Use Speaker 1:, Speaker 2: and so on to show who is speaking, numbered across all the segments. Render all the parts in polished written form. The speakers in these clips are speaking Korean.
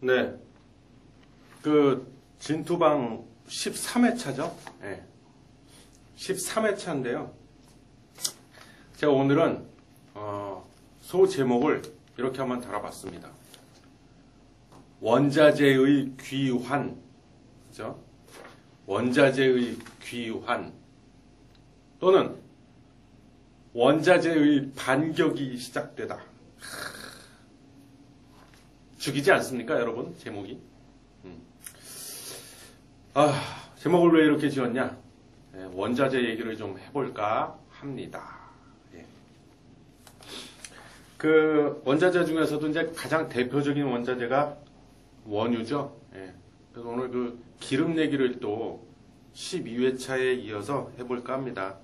Speaker 1: 네. 그, 진투방 13회차죠? 네. 13회차인데요. 제가 오늘은, 소 제목을 이렇게 한번 달아봤습니다. 원자재의 귀환. 그죠? 원자재의 귀환. 또는, 원자재의 반격이 시작되다. 죽이지 않습니까, 여러분? 제목이. 제목을 왜 이렇게 지었냐? 원자재 얘기를 좀 해볼까 합니다. 예. 그 원자재 중에서도 이제 가장 대표적인 원자재가 원유죠. 예. 그래서 오늘 그 기름 얘기를 또 12회차에 이어서 해볼까 합니다.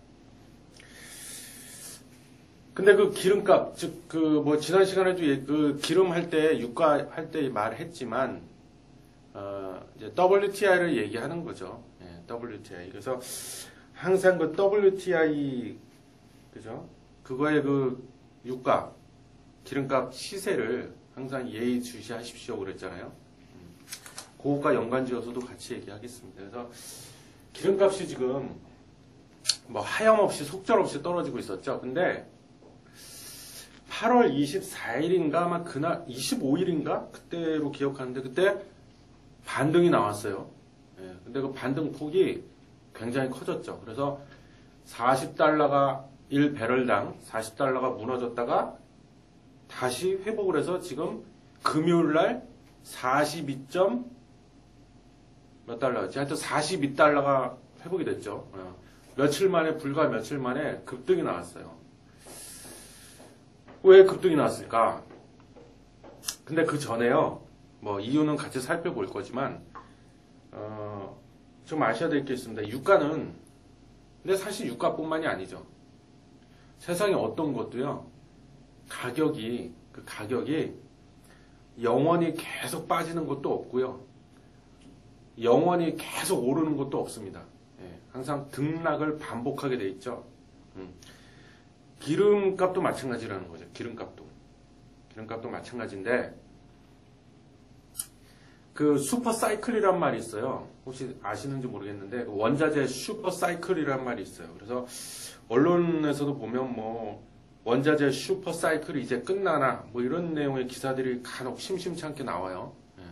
Speaker 1: 근데 그 기름값, 즉, 지난 시간에도 그 기름 할 때, 유가 할 때 말했지만, 이제 WTI를 얘기하는 거죠. 예, WTI. 그래서 항상 그 WTI, 그죠? 그거의 그 유가, 기름값 시세를 항상 예의주시하십시오. 그랬잖아요. 그것과 연관지어서도 같이 얘기하겠습니다. 그래서 기름값이 지금 뭐 하염없이 속절없이 떨어지고 있었죠. 근데 8월 24일인가 아마 그날 25일인가 그때로 기억하는데 그때 반등이 나왔어요. 예, 근데 그 반등 폭이 굉장히 커졌죠. 그래서 40달러가 1배럴당 40달러가 무너졌다가 다시 회복을 해서 지금 금요일 날 42점 몇 달러였지? 하여튼 42달러가 회복이 됐죠. 며칠 만에 불과 며칠 만에 급등이 나왔어요. 왜 급등이 나왔을까? 근데 그 전에요. 뭐 이유는 같이 살펴볼 거지만 좀 아셔야 될 게 있습니다. 유가는 근데 사실 유가뿐만이 아니죠. 세상에 어떤 것도요. 가격이 영원히 계속 빠지는 것도 없고요. 영원히 계속 오르는 것도 없습니다. 예, 항상 등락을 반복하게 돼 있죠. 기름값도 마찬가지라는 거죠. 기름값도 마찬가지인데 그 슈퍼사이클이란 말이 있어요. 혹시 아시는지 모르겠는데 그 원자재 슈퍼사이클이란 말이 있어요. 그래서 언론에서도 보면 뭐 원자재 슈퍼사이클이 이제 끝나나 뭐 이런 내용의 기사들이 간혹 심심찮게 나와요. 예.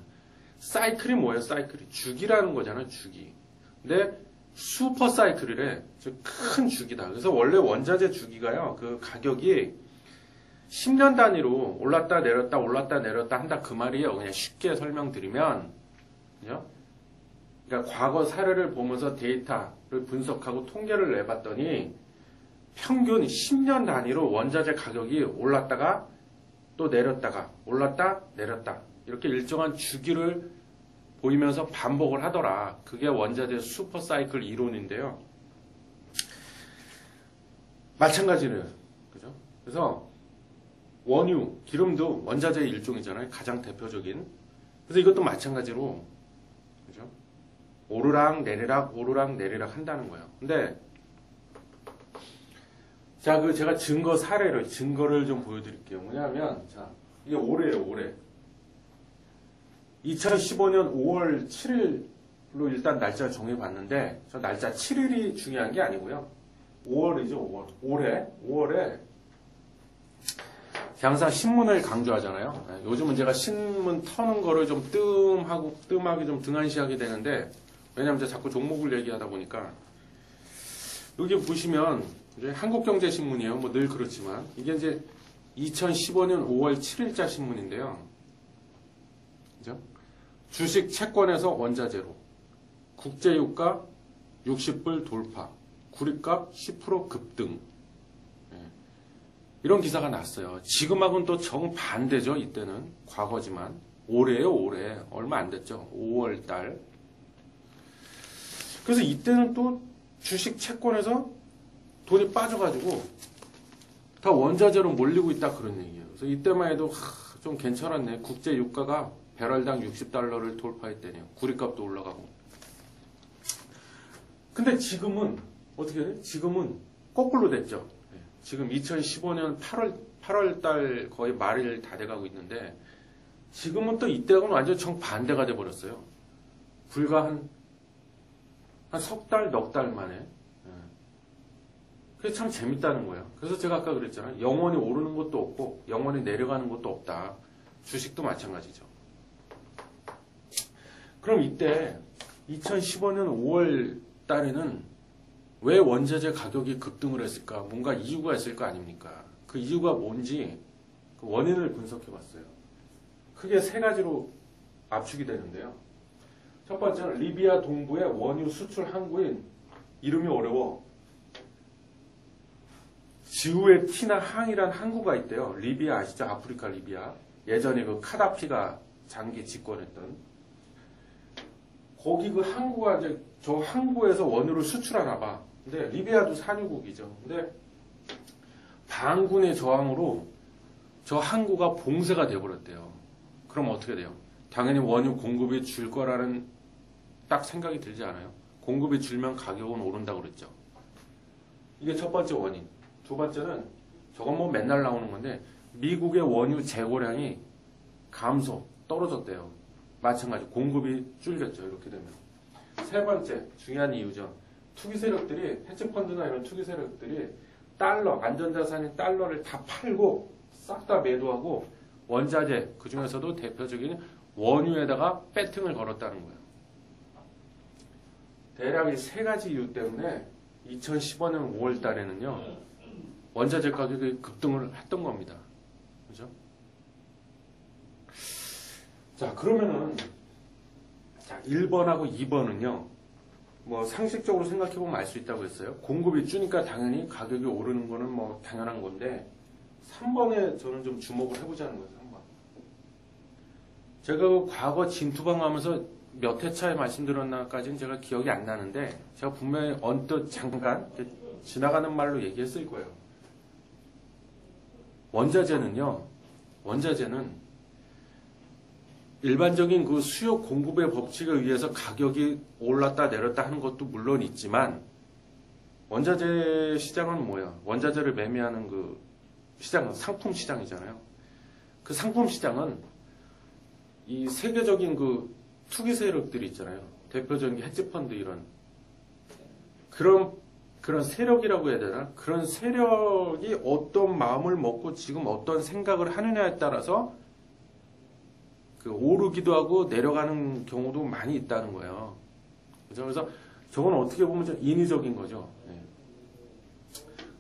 Speaker 1: 사이클이 뭐예요? 사이클이 주기라는 거잖아요. 주기. 근데 슈퍼사이클이래. 즉 큰 주기다. 그래서 원래 원자재 주기가요. 그 가격이 10년 단위로 올랐다 내렸다 올랐다 내렸다 한다 그 말이에요. 그냥 쉽게 설명드리면 그죠? 그러니까 과거 사례를 보면서 데이터를 분석하고 통계를 내봤더니 평균 10년 단위로 원자재 가격이 올랐다가 또 내렸다가 올랐다 내렸다 이렇게 일정한 주기를 보이면서 반복을 하더라. 그게 원자재 슈퍼사이클 이론인데요. 마찬가지네요. 그죠? 그래서 원유, 기름도 원자재의 일종이잖아요. 가장 대표적인. 그래서 이것도 마찬가지로 그죠? 오르락 내리락 오르락 내리락 한다는 거예요. 근데 자, 제가 증거를 좀 보여드릴게요. 뭐냐면 자, 이게 올해예요, 올해. 2015년 5월 7일로 일단 날짜를 정해봤는데 저 날짜 7일이 중요한 게 아니고요. 5월이죠, 5월. 올해 5월에 항상 신문을 강조하잖아요. 요즘은 제가 신문 터는 거를 좀 뜸하게 좀 등한시하게 되는데 왜냐면 제가 자꾸 종목을 얘기하다 보니까 여기 보시면 이제 한국경제신문이에요. 뭐 늘 그렇지만 이게 이제 2015년 5월 7일자 신문인데요. 그죠? 주식 채권에서 원자재로 국제유가 60불 돌파 구리값 10% 급등 이런 기사가 났어요. 지금하고는 또 정반대죠. 이때는 과거지만 올해요. 올해 얼마 안 됐죠. 5월달 그래서 이때는 또 주식 채권에서 돈이 빠져가지고 다 원자재로 몰리고 있다 그런 얘기예요. 그래서 이때만 해도 좀 괜찮았네. 국제유가가 배럴당 60달러를 돌파했대네요. 구리값도 올라가고. 근데 지금은 어떻게 돼? 지금은 거꾸로 됐죠. 지금 2015년 8월 달 거의 말일 다 돼가고 있는데 지금은 또 이때하고는 완전 정반대가 돼버렸어요. 불과 한 석 달, 넉 달 만에. 예. 그게 참 재밌다는 거예요. 그래서 제가 아까 그랬잖아요. 영원히 오르는 것도 없고, 영원히 내려가는 것도 없다. 주식도 마찬가지죠. 그럼 이때 2015년 5월 달에는 왜 원자재 가격이 급등을 했을까? 뭔가 이유가 있을 거 아닙니까? 그 이유가 뭔지 그 원인을 분석해 봤어요. 크게 세 가지로 압축이 되는데요. 첫 번째는 리비아 동부의 원유 수출 항구인, 이름이 어려워, 지우에티나 항이란 항구가 있대요. 리비아 아시죠? 아프리카 리비아. 예전에 그 카다피가 장기 집권했던. 거기 그 항구가 이제 저 항구에서 원유를 수출하나 봐. 근데 리비아도 산유국이죠. 근데 반군의 저항으로 저 항구가 봉쇄가 돼버렸대요. 그럼 어떻게 돼요? 당연히 원유 공급이 줄 거라는 딱 생각이 들지 않아요? 공급이 줄면 가격은 오른다고 그랬죠. 이게 첫 번째 원인. 두 번째는 저건 뭐 맨날 나오는 건데 미국의 원유 재고량이 떨어졌대요. 마찬가지 공급이 줄겠죠. 이렇게 되면. 세 번째 중요한 이유죠. 투기 세력들이, 헤지펀드나 이런 투기 세력들이 달러, 안전자산인 달러를 다 팔고 싹 다 매도하고 원자재, 그 중에서도 대표적인 원유에다가 배팅을 걸었다는 거예요. 대략 이 세 가지 이유 때문에 2015년 5월 달에는요, 원자재 가격이 급등을 했던 겁니다. 그죠? 자, 그러면은, 자, 1번하고 2번은요, 뭐 상식적으로 생각해보면 알 수 있다고 했어요. 공급이 주니까 당연히 가격이 오르는 거는 뭐 당연한 건데, 3번에 저는 좀 주목을 해보자는 거예요. 3번. 제가 그 과거 진투방 하면서 몇 회차에 말씀드렸나까지는 제가 기억이 안 나는데, 제가 분명히 언뜻 잠깐 지나가는 말로 얘기했을 거예요. 원자재는 일반적인 그 수요 공급의 법칙에 의해서 가격이 올랐다 내렸다 하는 것도 물론 있지만, 원자재 시장은 뭐야? 원자재를 매매하는 그 시장은 상품 시장이잖아요. 그 상품 시장은 이 세계적인 그 투기 세력들이 있잖아요. 대표적인 헤지펀드 이런 그런 세력이라고 해야 되나? 그런 세력이 어떤 마음을 먹고 지금 어떤 생각을 하느냐에 따라서 그 오르기도 하고 내려가는 경우도 많이 있다는 거예요. 그래서 저건 어떻게 보면 좀 인위적인 거죠. 네.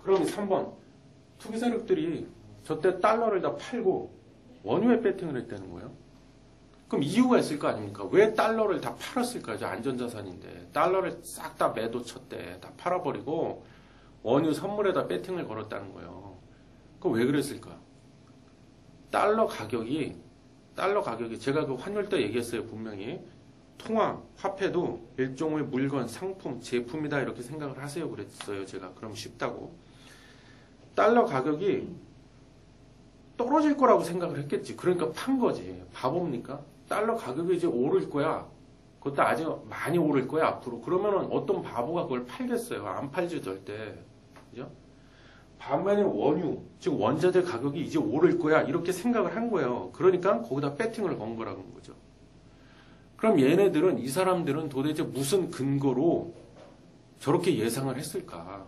Speaker 1: 그럼 3번 투기 세력들이 저때 달러를 다 팔고 원유에 배팅을 했다는 거예요. 그럼 이유가 있을 거 아닙니까? 왜 달러를 다 팔았을까요? 저 안전자산인데. 달러를 싹 다 매도 쳤대. 다 팔아버리고 원유 선물에다 배팅을 걸었다는 거예요. 그럼 왜 그랬을까? 달러 가격이 제가 그 환율 때 얘기했어요. 분명히. 통화, 화폐도 일종의 물건, 상품, 제품이다 이렇게 생각을 하세요. 그랬어요. 제가. 그럼 쉽다고. 달러 가격이 떨어질 거라고 생각을 했겠지. 그러니까 판 거지. 바보입니까? 달러 가격이 이제 오를 거야. 그것도 아주 많이 오를 거야, 앞으로. 그러면은 어떤 바보가 그걸 팔겠어요? 안 팔지, 절대. 그죠? 반면에 원유, 즉 원자재 가격이 이제 오를 거야. 이렇게 생각을 한 거예요. 그러니까 거기다 배팅을 건 거라는 거죠. 그럼 이 사람들은 도대체 무슨 근거로 저렇게 예상을 했을까?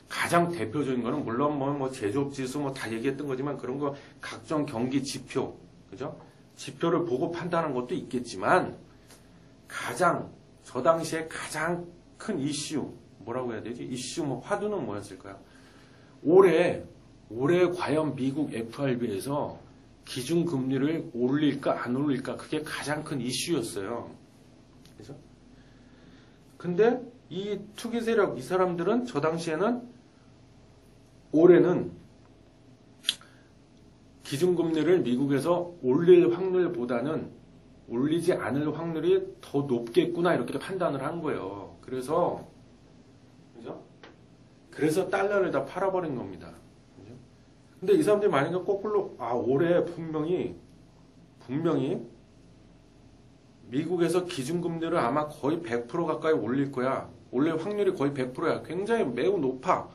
Speaker 1: 가장 대표적인 거는 물론 뭐 제조업 지수 뭐 다 얘기했던 거지만 그런 거 각종 경기 지표, 그죠? 지표를 보고 판단한 것도 있겠지만 저 당시에 가장 큰 이슈, 뭐라고 해야 되지? 이슈 뭐 화두는 뭐였을까요? 올해 과연 미국 FRB에서 기준금리를 올릴까 안 올릴까, 그게 가장 큰 이슈였어요. 그죠? 근데 이 투기 세력, 이 사람들은 저 당시에는 올해는 기준금리를 미국에서 올릴 확률보다는 올리지 않을 확률이 더 높겠구나 이렇게 판단을 한 거예요. 그래서 달러를 다 팔아버린 겁니다. 그죠? 근데 이 사람들이 만약에 거꾸로 올해 분명히 미국에서 기준금리를 아마 거의 100% 가까이 올릴 거야. 올릴 확률이 거의 100%야. 굉장히 매우 높아.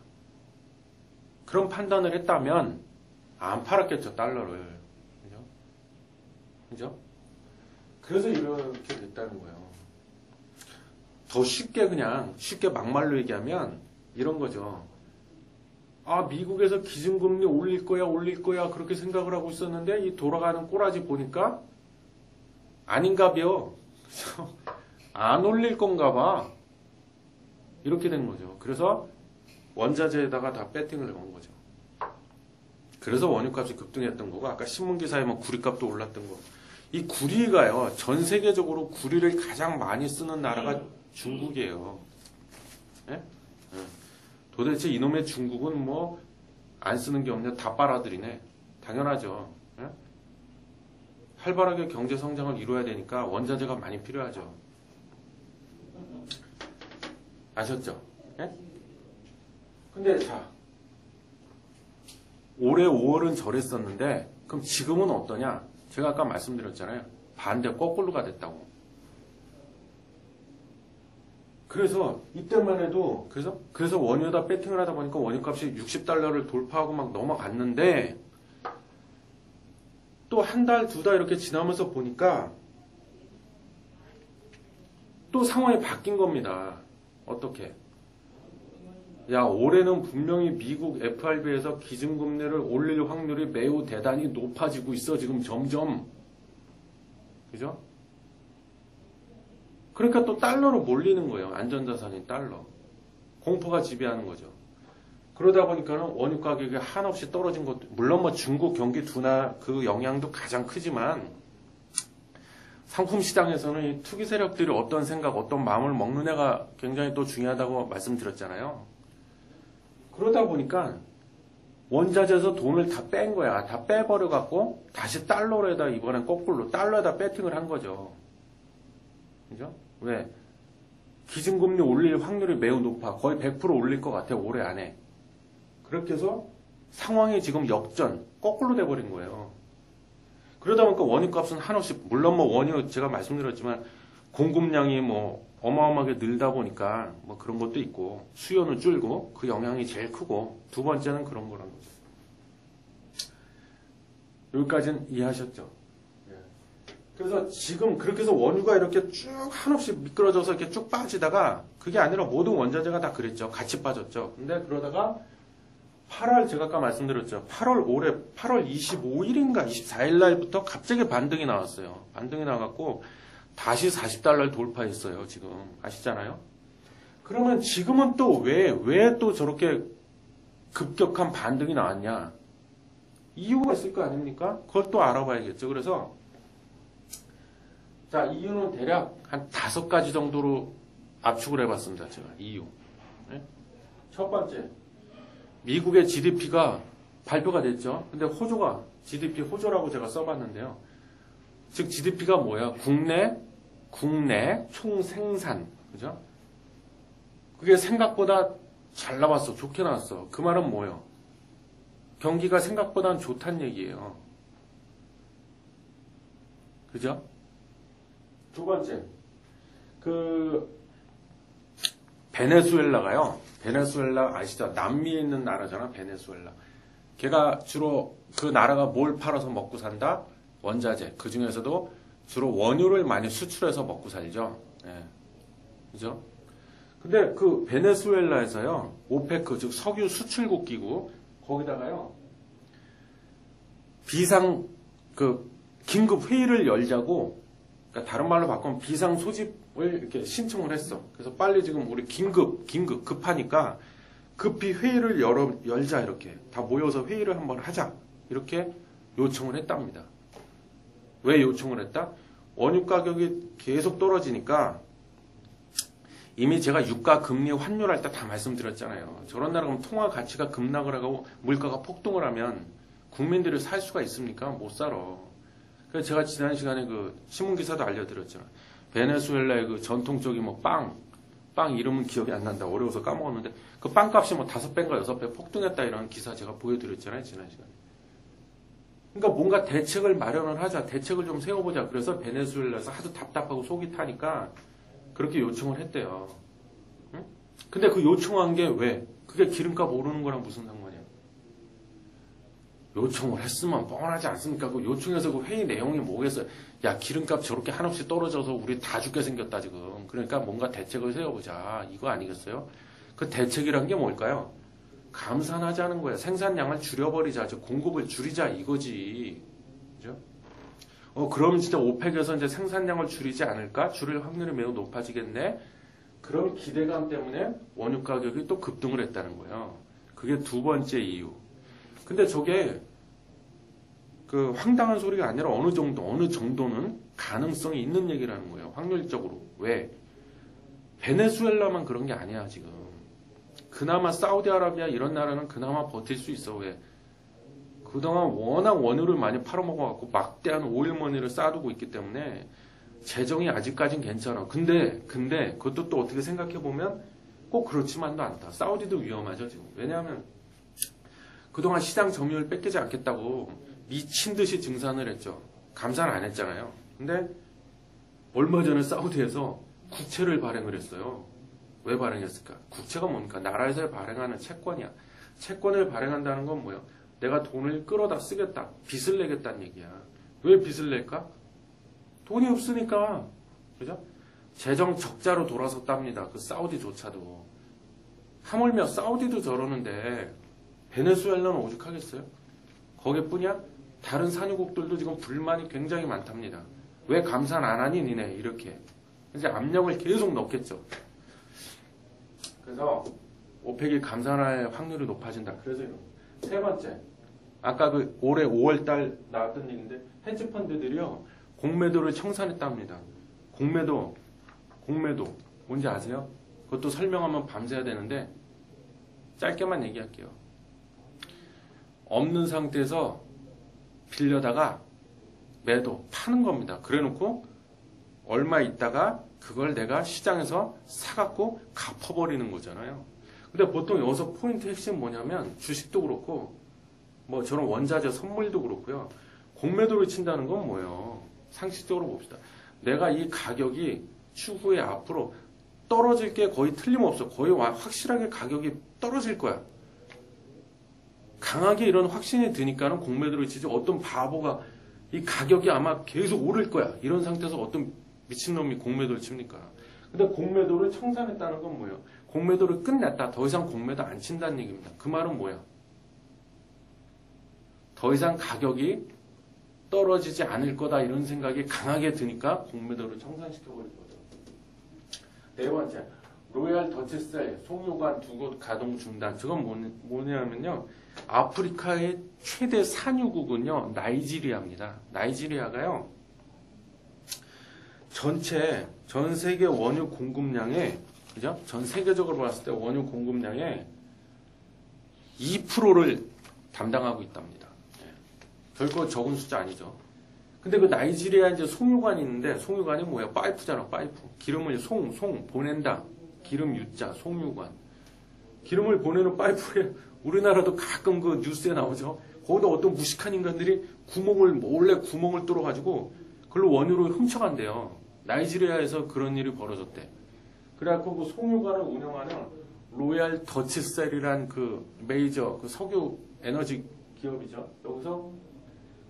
Speaker 1: 그런 판단을 했다면 안 팔았겠죠, 달러를. 그죠? 그죠? 그래서 이렇게 됐다는 거예요. 더 쉽게 그냥 쉽게 막말로 얘기하면 이런 거죠. 아, 미국에서 기준금리 올릴 거야 그렇게 생각을 하고 있었는데 이 돌아가는 꼬라지 보니까 아닌가 봐요. 그래서 안 올릴 건가 봐. 이렇게 된 거죠. 그래서 원자재에다가 다 배팅을 건 거죠. 그래서 원유값이 급등했던 거고 아까 신문기사에 뭐 구리값도 올랐던 거. 이 구리가요. 전 세계적으로 구리를 가장 많이 쓰는 나라가 중국이에요. 예? 예. 도대체 이놈의 중국은 뭐 안 쓰는 게 없냐 다 빨아들이네. 당연하죠. 예? 활발하게 경제 성장을 이루어야 되니까 원자재가 많이 필요하죠. 아셨죠? 예? 근데 자 올해 5월은 저랬었는데 그럼 지금은 어떠냐? 제가 아까 말씀드렸잖아요. 반대 거꾸로가 됐다고. 그래서 이때만 해도 그래서 원유에다 배팅을 하다 보니까 원유값이 $60를 돌파하고 막 넘어갔는데 또 한 달, 두 달 이렇게 지나면서 보니까 또 상황이 바뀐 겁니다. 어떻게? 야, 올해는 분명히 미국 FRB에서 기준금리를 올릴 확률이 매우 대단히 높아지고 있어. 지금 점점. 그죠? 그러니까 또 달러로 몰리는 거예요. 안전자산인 달러. 공포가 지배하는 거죠. 그러다 보니까는 원유 가격이 한없이 떨어진 것도, 물론 뭐 중국 경기 둔화 그 영향도 가장 크지만 상품 시장에서는 이 투기 세력들이 어떤 생각, 어떤 마음을 먹느냐가 굉장히 또 중요하다고 말씀드렸잖아요. 그러다 보니까 원자재에서 돈을 다 뺀 거야. 다 빼버려갖고 다시 달러로에다 이번엔 거꾸로 달러에다 배팅을 한 거죠. 그죠? 왜? 기준금리 올릴 확률이 매우 높아. 거의 100% 올릴 것 같아. 올해 안에. 그렇게 해서 상황이 지금 역전, 거꾸로 돼버린 거예요. 그러다 보니까 원유값은 한없이, 물론 뭐 원유 제가 말씀드렸지만 공급량이 뭐 어마어마하게 늘다 보니까 뭐 그런 것도 있고 수요는 줄고 그 영향이 제일 크고 두 번째는 그런 거란 거죠. 여기까지는 이해하셨죠? 그래서 지금 그렇게 해서 원유가 이렇게 쭉 한없이 미끄러져서 이렇게 쭉 빠지다가 그게 아니라 모든 원자재가 다 그랬죠. 같이 빠졌죠. 근데 그러다가 8월 제가 아까 말씀드렸죠. 8월 올해 8월 25일인가 24일 날부터 갑자기 반등이 나왔어요. 반등이 나왔고 다시 $40를 돌파했어요. 지금 아시잖아요. 그러면 지금은 또 왜 또 저렇게 급격한 반등이 나왔냐? 이유가 있을 거 아닙니까? 그걸 또 알아봐야겠죠. 그래서 자, 이유는 대략 한 5가지 정도로 압축을 해봤습니다. 제가 이유. 네? 첫 번째, 미국의 GDP가 발표가 됐죠. 근데 호조가 GDP 호조라고 제가 써봤는데요. 즉 GDP가 뭐야? 국내 총생산, 그죠? 그게 생각보다 잘 나왔어, 좋게 나왔어. 그 말은 뭐예요? 경기가 생각보다는 좋다는 얘기예요. 그죠? 두 번째, 베네수엘라가요. 베네수엘라 아시죠? 남미에 있는 나라잖아, 베네수엘라. 걔가 주로 그 나라가 뭘 팔아서 먹고 산다? 원자재. 그 중에서도 주로 원유를 많이 수출해서 먹고 살죠. 예. 그죠? 근데 그 베네수엘라에서요, 오페크, 즉 석유 수출국 기구, 거기다가요, 긴급 회의를 열자고, 그러니까 다른 말로 바꾸면 비상 소집을 이렇게 신청을 했어. 그래서 빨리 지금 우리 급하니까 급히 회의를 열자 이렇게 다 모여서 회의를 한번 하자 이렇게 요청을 했답니다. 왜 요청을 했다? 원유 가격이 계속 떨어지니까 이미 제가 유가, 금리, 환율 할 때 다 말씀드렸잖아요. 저런 나라 가면 통화 가치가 급락을 하고 물가가 폭등을 하면 국민들이 살 수가 있습니까? 못 살아. 그래서 제가 지난 시간에 그 신문기사도 알려드렸잖아요. 베네수엘라의 그 전통적인 뭐 빵 이름은 기억이 안 난다. 어려워서 까먹었는데 그 빵값이 뭐 5배인가 6배 폭등했다 이런 기사 제가 보여드렸잖아요. 지난 시간에. 그러니까 뭔가 대책을 마련을 하자. 대책을 좀 세워보자. 그래서 베네수엘라에서 하도 답답하고 속이 타니까 그렇게 요청을 했대요. 응? 근데 그 요청한 게 왜? 그게 기름값 오르는 거랑 무슨 상관이야? 요청을 했으면 뻔하지 않습니까? 그 요청해서 그 회의 내용이 뭐겠어요? 야, 기름값 저렇게 한없이 떨어져서 우리 다 죽게 생겼다, 지금. 그러니까 뭔가 대책을 세워보자. 이거 아니겠어요? 그 대책이란 게 뭘까요? 감산하자는 거예요. 생산량을 줄여버리자. 공급을 줄이자, 이거지. 그죠? 그럼 진짜 오펙에서 이제 생산량을 줄이지 않을까? 줄일 확률이 매우 높아지겠네? 그런 기대감 때문에 원유 가격이 또 급등을 했다는 거예요. 그게 두 번째 이유. 근데 저게 그 황당한 소리가 아니라 어느 정도는 가능성이 있는 얘기라는 거예요. 확률적으로. 왜? 베네수엘라만 그런 게 아니야, 지금. 그나마 사우디아라비아 이런 나라는 그나마 버틸 수 있어. 왜? 그동안 워낙 원유를 많이 팔아먹어갖고 막대한 오일머니를 쌓아두고 있기 때문에 재정이 아직까진 괜찮아. 근데 그것도 또 어떻게 생각해보면 꼭 그렇지만도 않다. 사우디도 위험하죠, 지금. 왜냐하면 그동안 시장 점유율 뺏기지 않겠다고 미친 듯이 증산을 했죠. 감산 안 했잖아요. 근데 얼마 전에 사우디에서 국채를 발행을 했어요. 왜 발행했을까? 국채가 뭡니까? 나라에서 발행하는 채권이야. 채권을 발행한다는 건 뭐예요? 내가 돈을 끌어다 쓰겠다. 빚을 내겠다는 얘기야. 왜 빚을 낼까? 돈이 없으니까. 그죠? 재정 적자로 돌아섰답니다. 그 사우디조차도. 하물며 사우디도 저러는데 베네수엘라는 오죽하겠어요? 거기뿐이야? 다른 산유국들도 지금 불만이 굉장히 많답니다. 왜 감산 안 하니 니네? 이렇게. 이제 압력을 계속 넣겠죠. 그래서 오펙이 감산할 확률이 높아진다. 그래서 이런. 세 번째. 아까 그 올해 5월달 나왔던 얘기인데 헤지펀드들이요. 공매도를 청산했답니다. 공매도 뭔지 아세요? 그것도 설명하면 밤새야 되는데 짧게만 얘기할게요. 없는 상태에서 빌려다가 매도 파는 겁니다. 그래놓고 얼마 있다가 그걸 내가 시장에서 사갖고 갚아버리는 거잖아요. 근데 보통 여기서 포인트 핵심 뭐냐면 주식도 그렇고 뭐 저런 원자재 선물도 그렇고요. 공매도를 친다는 건 뭐예요? 상식적으로 봅시다. 내가 이 가격이 추후에 앞으로 떨어질 게 거의 틀림없어. 거의 확실하게 가격이 떨어질 거야. 강하게 이런 확신이 드니까는 공매도를 치지. 어떤 바보가 이 가격이 아마 계속 오를 거야. 이런 상태에서 어떤 미친놈이 공매도를 칩니까? 근데 공매도를 청산했다는 건 뭐예요? 공매도를 끝냈다. 더 이상 공매도 안 친다는 얘기입니다. 그 말은 뭐야? 더 이상 가격이 떨어지지 않을 거다 이런 생각이 강하게 드니까 공매도를 청산시켜버릴 거죠. 네 번째, 로얄 더치셀 송유관 두 곳 가동 중단. 저건 뭐냐면요. 아프리카의 최대 산유국은요. 나이지리아입니다. 나이지리아가요. 전 세계 원유 공급량의 그죠? 전 세계적으로 봤을 때 원유 공급량의 2%를 담당하고 있답니다. 결코 적은 숫자 아니죠. 근데 그 나이지리아 이제 송유관이 있는데 송유관이 뭐야? 파이프잖아, 파이프. 기름을 보낸다. 기름 유자, 송유관. 기름을 보내는 파이프에 우리나라도 가끔 그 뉴스에 나오죠. 거기다 어떤 무식한 인간들이 몰래 구멍을 뚫어가지고 그걸로 원유를 훔쳐간대요. 나이지리아에서 그런 일이 벌어졌대. 그래갖고 그 송유관을 운영하는 로얄 더치셀이란 그 메이저 그 석유 에너지 기업이죠. 여기서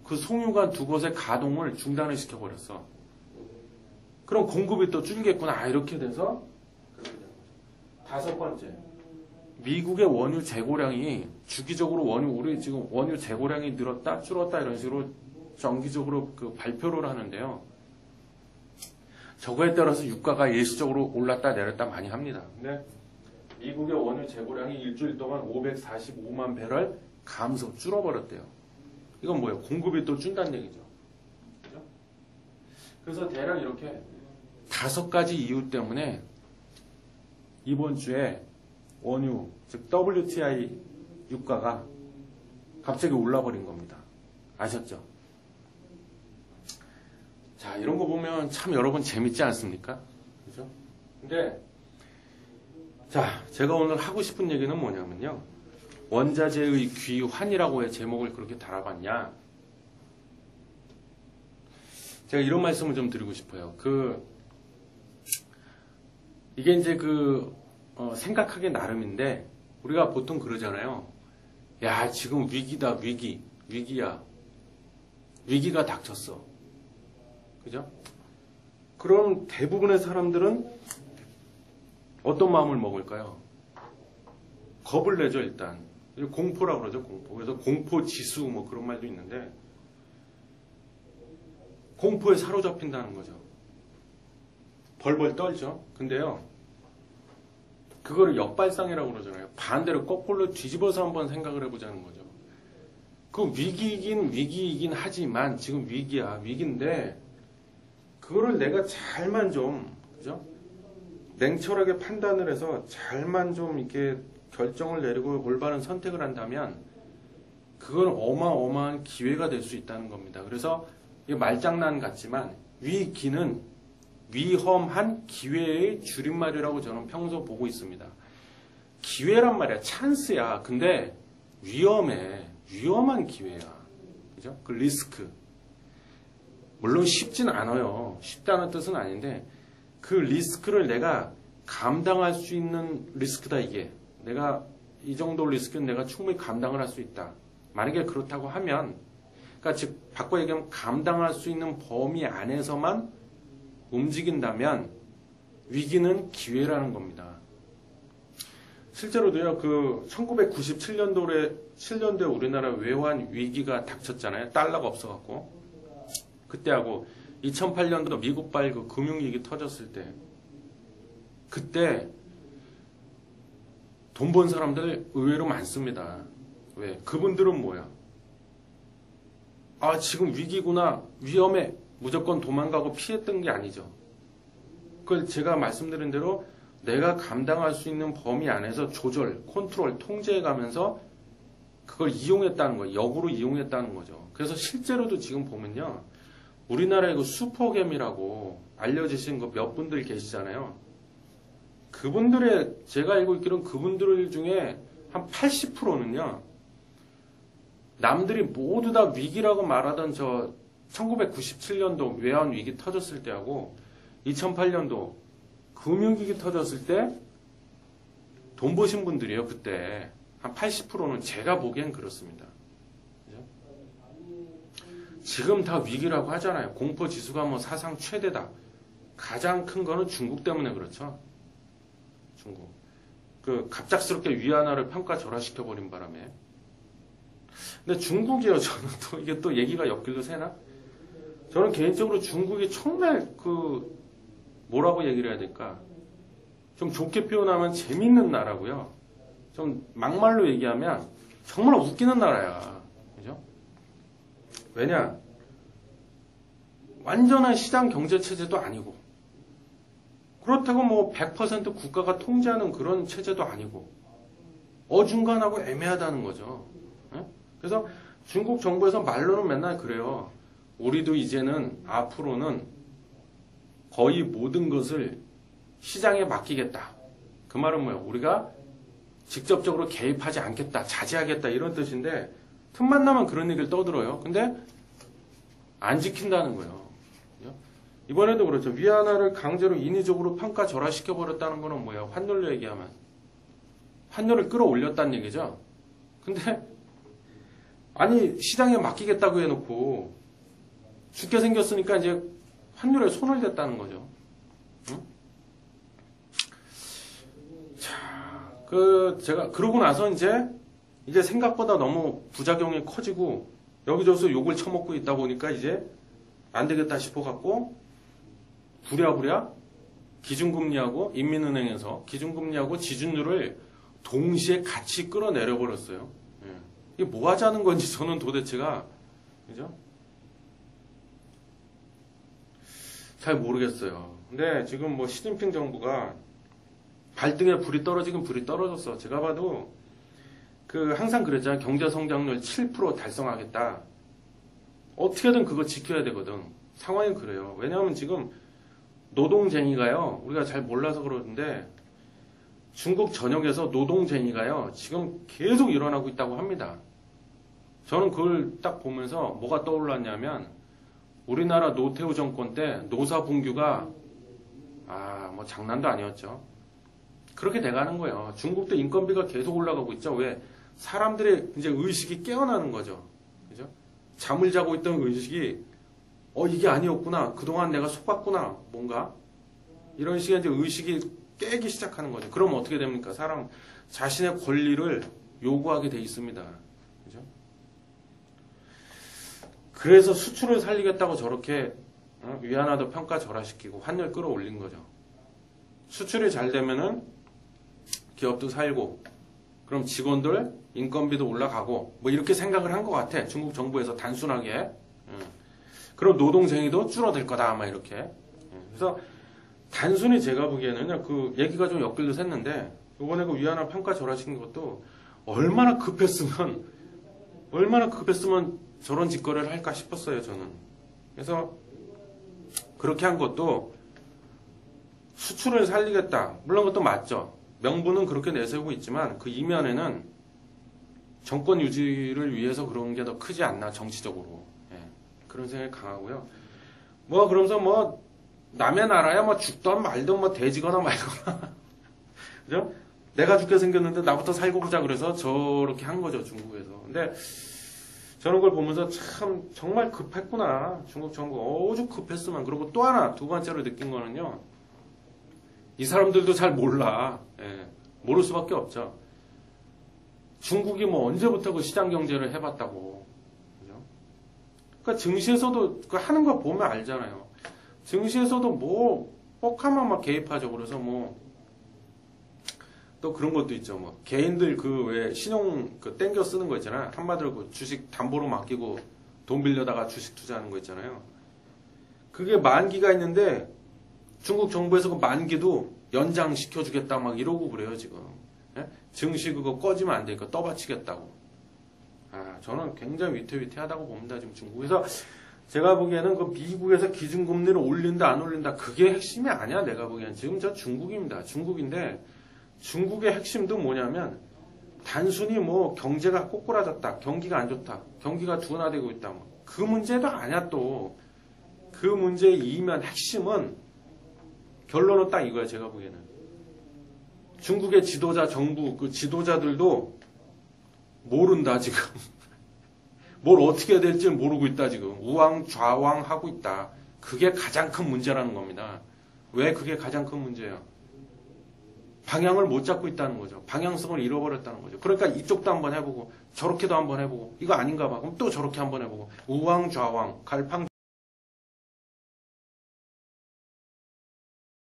Speaker 1: 그 송유관 두 곳의 가동을 중단을 시켜버렸어. 그럼 공급이 또 줄겠구나. 이렇게 돼서 다섯 번째. 미국의 원유 재고량이 주기적으로 우리 지금 원유 재고량이 늘었다, 줄었다 이런 식으로 정기적으로 그 발표를 하는데요. 저거에 따라서 유가가 예시적으로 올랐다 내렸다 많이 합니다. 근데 미국의 원유 재고량이 일주일 동안 545만 배럴 줄어버렸대요. 이건 뭐예요? 공급이 또 준다는 얘기죠. 그죠? 그래서 대략 이렇게 5가지 이유 때문에 이번 주에 원유, 즉 WTI 유가가 갑자기 올라버린 겁니다. 아셨죠? 자, 이런 거 보면 참 여러분 재밌지 않습니까? 그죠? 근데 자, 제가 오늘 하고 싶은 얘기는 뭐냐면요. 원자재의 귀환이라고 해 제목을 그렇게 달아봤냐? 제가 이런 말씀을 좀 드리고 싶어요. 이게 이제 생각하기 나름인데, 우리가 보통 그러잖아요. 야, 지금 위기다, 위기. 위기야. 위기가 닥쳤어. 그죠? 그럼 대부분의 사람들은 어떤 마음을 먹을까요? 겁을 내죠, 일단. 공포라고 그러죠, 공포. 그래서 공포 지수 뭐 그런 말도 있는데, 공포에 사로잡힌다는 거죠. 벌벌 떨죠. 근데요, 그거를 역발상이라고 그러잖아요. 반대로 거꾸로 뒤집어서 한번 생각을 해보자는 거죠. 그 위기이긴 하지만 지금 위기야. 위기인데 그거를 내가 잘만 좀, 그죠? 냉철하게 판단을 해서 잘만 좀 이렇게 결정을 내리고 올바른 선택을 한다면 그건 어마어마한 기회가 될 수 있다는 겁니다. 그래서 이게 말장난 같지만 위기는 위험한 기회의 줄임말이라고 저는 평소 보고 있습니다. 기회란 말이야. 찬스야. 근데 위험해. 위험한 기회야. 그죠? 그 리스크. 물론 쉽진 않아요. 쉽다는 뜻은 아닌데 그 리스크를 내가 감당할 수 있는 리스크다 이게. 내가 이 정도 리스크는 내가 충분히 감당을 할 수 있다. 만약에 그렇다고 하면 그러니까 즉 바꿔 얘기하면 감당할 수 있는 범위 안에서만 움직인다면 위기는 기회라는 겁니다. 실제로도요, 그 1997년도에 우리나라 외환 위기가 닥쳤잖아요. 달러가 없어갖고. 그때하고 2008년도 미국발 그 금융위기 터졌을 때. 그때 돈 번 사람들 의외로 많습니다. 왜? 그분들은 뭐야? 아, 지금 위기구나. 위험해. 무조건 도망가고 피했던 게 아니죠. 그걸 제가 말씀드린 대로 내가 감당할 수 있는 범위 안에서 조절, 컨트롤, 통제해가면서 그걸 이용했다는 거예요. 역으로 이용했다는 거죠. 그래서 실제로도 지금 보면요. 우리나라의 그 슈퍼겜이라고 알려지신 그 몇 분들 계시잖아요. 그분들의, 제가 알고 있기로는 그분들 중에 한 80%는요. 남들이 모두 다 위기라고 말하던 저 1997년도 외환 위기 터졌을 때하고 2008년도 금융위기 터졌을 때 돈 버신 분들이에요. 그때 한 80%는 제가 보기엔 그렇습니다. 그죠? 지금 다 위기라고 하잖아요. 공포지수가 뭐 사상 최대다. 가장 큰 거는 중국 때문에 그렇죠. 중국. 그 갑작스럽게 위안화를 평가절하시켜버린 바람에. 근데 중국이요. 저는 또 이게 또 얘기가 엮일로 새나? 저는 개인적으로 중국이 정말 그 뭐라고 얘기를 해야 될까? 좀 좋게 표현하면 재밌는 나라고요. 좀 막말로 얘기하면 정말 웃기는 나라야. 그죠? 왜냐? 완전한 시장 경제 체제도 아니고 그렇다고 뭐 100% 국가가 통제하는 그런 체제도 아니고 어중간하고 애매하다는 거죠. 그래서 중국 정부에서 말로는 맨날 그래요. 우리도 이제는 앞으로는 거의 모든 것을 시장에 맡기겠다. 그 말은 뭐예요? 우리가 직접적으로 개입하지 않겠다. 자제하겠다. 이런 뜻인데 틈만 나면 그런 얘기를 떠들어요. 근데 안 지킨다는 거예요. 이번에도 그렇죠. 위안화를 강제로 인위적으로 평가 절하시켜버렸다는 거는 뭐예요? 환율로 얘기하면. 환율을 끌어올렸다는 얘기죠. 근데 아니 시장에 맡기겠다고 해놓고 죽게 생겼으니까 이제 환율에 손을 댔다는 거죠. 응? 자, 제가 그러고 나서 이제 생각보다 너무 부작용이 커지고 여기저기서 욕을 처먹고 있다 보니까 이제 안 되겠다 싶어갖고 부랴부랴 기준금리하고 인민은행에서 기준금리하고 지준율을 동시에 같이 끌어내려 버렸어요. 이게 뭐 하자는 건지 저는 도대체가 그죠? 잘 모르겠어요. 근데 지금 뭐 시진핑 정부가 발등에 불이 떨어지긴 불이 떨어졌어. 제가 봐도 항상 그랬잖아요. 경제 성장률 7% 달성하겠다. 어떻게든 그거 지켜야 되거든. 상황이 그래요. 왜냐하면 지금 노동쟁이가요. 우리가 잘 몰라서 그러는데 중국 전역에서 노동쟁이가요. 지금 계속 일어나고 있다고 합니다. 저는 그걸 딱 보면서 뭐가 떠올랐냐면 우리나라 노태우 정권 때 노사분규가 뭐 장난도 아니었죠. 그렇게 돼가는 거예요. 중국도 인건비가 계속 올라가고 있죠. 왜? 사람들의 이제 의식이 깨어나는 거죠. 그죠? 잠을 자고 있던 의식이 이게 아니었구나. 그동안 내가 속았구나. 뭔가 이런 식의 이제 의식이 깨기 시작하는 거죠. 그럼 어떻게 됩니까? 사람 자신의 권리를 요구하게 돼 있습니다. 그죠? 그래서 수출을 살리겠다고 저렇게 위안화도 평가절하시키고 환율 끌어올린 거죠. 수출이 잘 되면은 기업도 살고 그럼 직원들 인건비도 올라가고 뭐 이렇게 생각을 한 것 같아. 중국 정부에서 단순하게. 그럼 노동쟁이도 줄어들 거다 아마 이렇게. 그래서 단순히 제가 보기에는 그 얘기가 좀 엮일려서 했는데 이번에 그 위안화 평가절하시킨 것도 얼마나 급했으면 저런 짓거리를 할까 싶었어요 저는. 그래서 그렇게 한 것도 수출을 살리겠다. 물론 그것도 맞죠. 명분은 그렇게 내세우고 있지만 그 이면에는 정권 유지를 위해서 그런 게 더 크지 않나 정치적으로. 그런 생각이 강하고요. 뭐 그러면서 뭐 남의 나라야 뭐 죽던 말든 뭐 돼지거나 말거나 그죠? 내가 죽게 생겼는데 나부터 살고 보자 그래서 저렇게 한 거죠 중국에서. 근데 저런 걸 보면서 참 정말 급했구나 중국 정부. 오죽 급했으면. 그리고 또 하나 두 번째로 느낀 거는요. 이 사람들도 잘 몰라. 모를 수밖에 없죠. 중국이 뭐 언제부터 그 시장 경제를 해봤다고. 그죠? 그러니까 증시에서도 그 하는 거 보면 알잖아요. 증시에서도 뭐 뻑하면 막 개입하죠. 그래서 뭐 또 그런 것도 있죠. 뭐 개인들 그 왜 신용 그 땡겨 쓰는 거 있잖아요. 한마디로 그 주식 담보로 맡기고 돈 빌려다가 주식 투자하는 거 있잖아요. 그게 만기가 있는데 중국 정부에서 그 만기도 연장시켜주겠다 막 이러고 그래요 지금. 증시 그거 꺼지면 안 되니까 떠받치겠다고. 저는 굉장히 위태위태하다고 봅니다 지금 중국에서. 제가 보기에는 그 미국에서 기준금리를 올린다 안 올린다 그게 핵심이 아니야. 내가 보기에는 지금 저 중국입니다. 중국인데 중국의 핵심도 뭐냐면 단순히 뭐 경제가 꼬꾸라졌다, 경기가 안 좋다, 경기가 둔화되고 있다, 뭐 그 문제도 아니야. 또 그 문제의 이면 핵심은 결론은 딱 이거야. 제가 보기에는 중국의 지도자, 정부 그 지도자들도 모른다 지금. 뭘 어떻게 해야 될지 모르고 있다 지금. 우왕좌왕하고 있다. 그게 가장 큰 문제라는 겁니다. 왜 그게 가장 큰 문제예요? 방향을 못 잡고 있다는 거죠. 방향성을 잃어버렸다는 거죠. 그러니까 이쪽도 한번 해보고 저렇게도 한번 해보고 이거 아닌가 봐. 그럼 또 저렇게 한번 해보고 우왕좌왕 갈팡